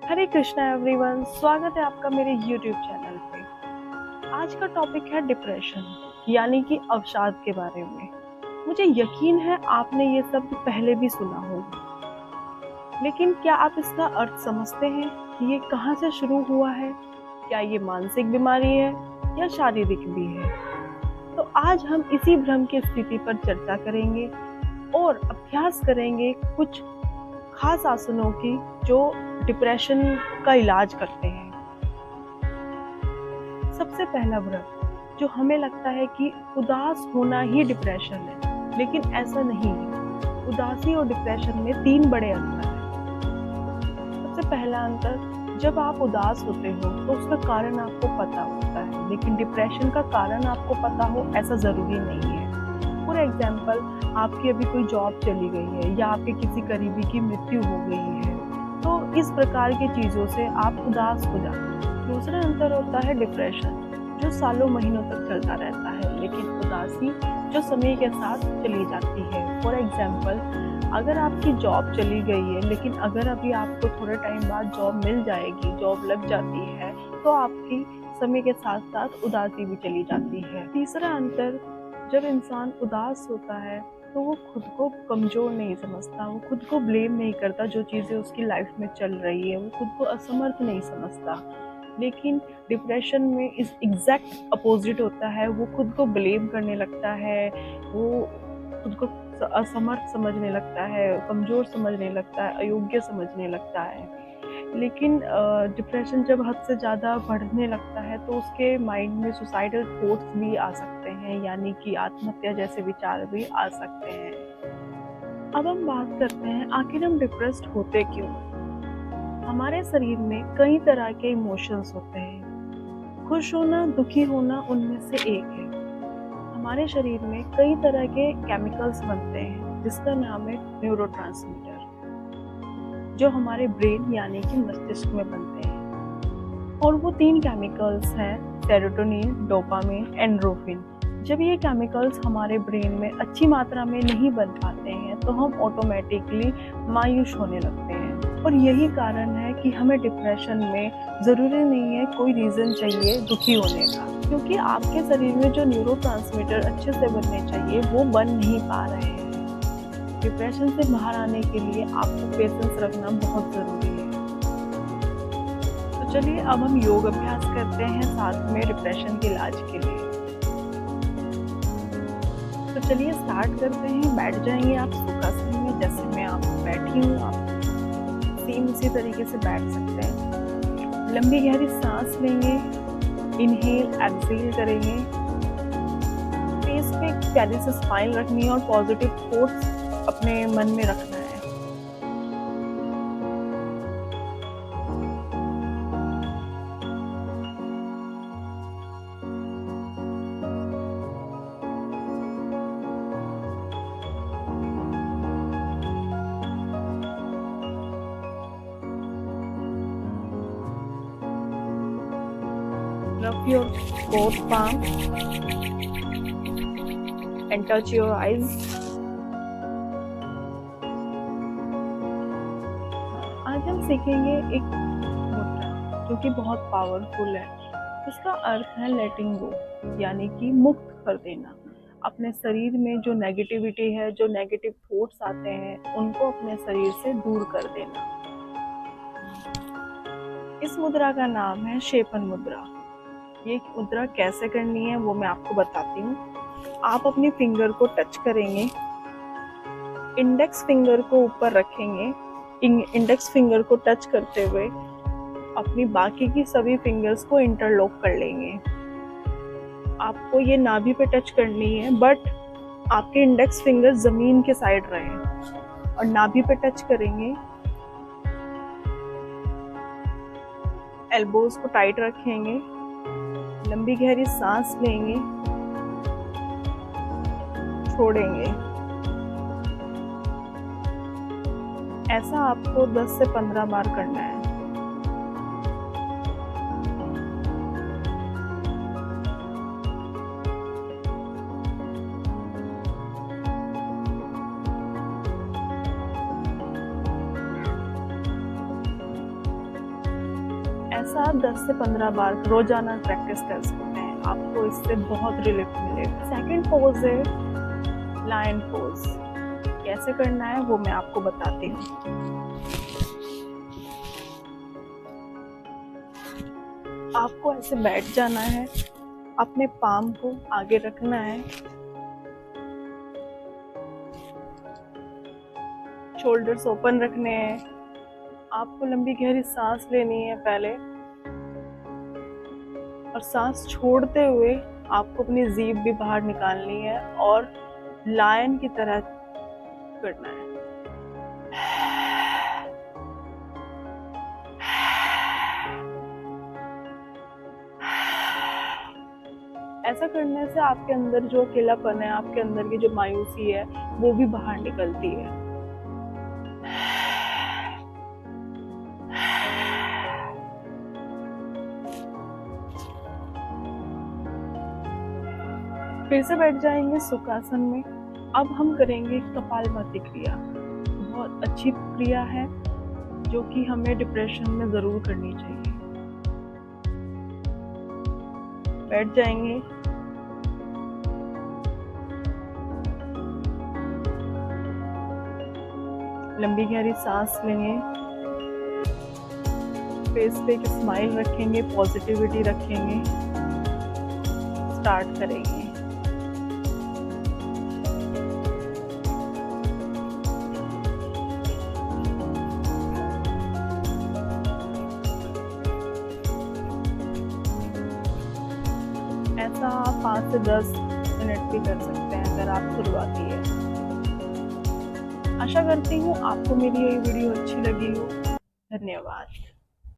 हरे Krishna everyone, स्वागत है आपका मेरे यूट्यूब चैनल पे। आज का टॉपिक है डिप्रेशन यानी कि अवसाद के बारे में। मुझे यकीन है आपने ये शब्द पहले भी सुना होगा, लेकिन क्या आप इसका अर्थ समझते हैं कि ये कहाँ से शुरू हुआ है? क्या ये मानसिक बीमारी है या शारीरिक भी है? तो आज हम इसी भ्रम की स्थिति पर चर्चा करेंगे और अभ्यास करेंगे कुछ खास आसनों की जो डिप्रेशन का इलाज करते हैं। सबसे पहला भ्रम जो हमें लगता है कि उदास होना ही डिप्रेशन है, लेकिन ऐसा नहीं है। उदासी और डिप्रेशन में 3 बड़े अंतर हैं। सबसे पहला अंतर, जब आप उदास होते हो तो उसका कारण आपको पता होता है, लेकिन डिप्रेशन का कारण आपको पता हो ऐसा ज़रूरी नहीं है। फॉर एग्जाम्पल, आपकी अभी कोई जॉब चली गई है या आपके किसी करीबी की मृत्यु हो गई है, तो इस प्रकार की चीज़ों से आप उदास हो जाते हैं। दूसरा अंतर होता है डिप्रेशन, जो सालों महीनों तक चलता रहता है, लेकिन उदासी जो समय के साथ चली जाती है। फॉर एग्जाम्पल, अगर आपकी जॉब चली गई है, लेकिन अगर अभी आपको थोड़े टाइम बाद जॉब मिल जाएगी, जॉब लग जाती है, तो आपकी समय के साथ साथ उदासी भी चली जाती है। तीसरा अंतर, जब इंसान उदास होता है तो वो खुद को कमज़ोर नहीं समझता, वो खुद को ब्लेम नहीं करता जो चीज़ें उसकी लाइफ में चल रही है, वो खुद को असमर्थ नहीं समझता। लेकिन डिप्रेशन में इस एग्जैक्ट अपोजिट होता है, वो खुद को ब्लेम करने लगता है, वो खुद को असमर्थ समझने लगता है, कमज़ोर समझने लगता है, अयोग्य समझने लगता है। लेकिन डिप्रेशन जब हद से ज़्यादा बढ़ने लगता है तो उसके माइंड में सुसाइडल थॉट्स भी आ सकते हैं, यानी कि आत्महत्या जैसे विचार भी आ सकते हैं। अब हम बात करते हैं आखिर हम डिप्रेस्ड होते क्यों। हमारे शरीर में कई तरह के इमोशंस होते हैं। खुश होना, दुखी होना उनमें से एक है। हमारे शरीर में कई तरह के केमिकल्स बनते हैं जिसका नाम है न्यूरोट्रांसमीटर, जो हमारे ब्रेन यानी कि मस्तिष्क में बनते हैं। और वो 3 केमिकल्स हैं, सेरोटोनिन, डोपामिन, एंड्रोफिन। जब ये केमिकल्स हमारे ब्रेन में अच्छी मात्रा में नहीं बन पाते हैं तो हम ऑटोमेटिकली मायूस होने लगते हैं। और यही कारण है कि हमें डिप्रेशन में ज़रूरी नहीं है कोई रीज़न चाहिए दुखी होने का, क्योंकि आपके शरीर में जो न्यूरोट्रांसमीटर अच्छे से बनने चाहिए वो बन नहीं पा रहे हैं। डिप्रेशन से बाहर आने के लिए आपको पेशेंस रखना बहुत ज़रूरी है। तो चलिए अब हम योग अभ्यास करते हैं साथ में डिप्रेशन के इलाज के लिए। तो चलिए स्टार्ट करते हैं। बैठ जाएंगे आप सुखासन में, जैसे मैं आप बैठी हूँ, आप सेम इसी तरीके से बैठ सकते हैं। लंबी गहरी सांस लेंगे, इनहेल एक्सहेल करेंगे। फेस पे एक प्यारी सी स्माइल रखनी है और पॉजिटिव थॉट्स अपने मन में रखना है। Rub your both palm and touch your eyes. आज हम सीखेंगे एक मुद्रा जो कि बहुत पावरफुल है। इसका अर्थ है लेटिंग गो, यानी कि मुक्त कर देना। अपने शरीर में जो नेगेटिविटी है, जो नेगेटिव थॉट्स आते हैं, उनको अपने शरीर से दूर कर देना। इस मुद्रा का नाम है शेपन मुद्रा। ये मुद्रा कैसे करनी है वो मैं आपको बताती हूँ। आप अपनी फिंगर को टच करेंगे, इंडेक्स फिंगर को ऊपर रखेंगे, इंडेक्स फिंगर को टच करते हुए अपनी बाकी की सभी फिंगर्स को इंटरलॉक कर लेंगे। आपको ये नाभि पे टच करनी है, बट आपके इंडेक्स फिंगर जमीन के साइड रहे और नाभि पे टच करेंगे। एल्बोज को टाइट रखेंगे, लंबी गहरी सांस लेंगे, छोड़ेंगे। ऐसा आपको 10 से 15 बार करना है। ऐसा 10 से 15 बार रोजाना प्रैक्टिस कर सकते हैं, आपको इससे बहुत रिलीफ मिलेगा। सेकंड पोज है लायन पोज। कैसे करना है वो मैं आपको बताती हूँ। आपको ऐसे बैठ जाना है, अपने पाम को आगे रखना है, शोल्डर्स ओपन रखने हैं। आपको लंबी गहरी सांस लेनी है पहले, और सांस छोड़ते हुए आपको अपनी जीभ भी बाहर निकालनी है और लायन की तरह करना है। ऐसा करने से आपके अंदर जो अकेलापन है, आपके अंदर की जो मायूसी है, वो भी बाहर निकलती है। फिर से बैठ जाएंगे सुखासन में। अब हम करेंगे कपालभाति क्रिया। बहुत अच्छी क्रिया है जो कि हमें डिप्रेशन में जरूर करनी चाहिए। बैठ जाएंगे, लंबी गहरी सांस लेंगे, फेस पे एक स्माइल रखेंगे, पॉजिटिविटी रखेंगे, स्टार्ट करेंगे। ऐसा आप 5 से 10 मिनट भी कर सकते हैं अगर आप शुरुआती है। आशा करती हूँ आपको मेरी ये वीडियो अच्छी लगी हो। धन्यवाद।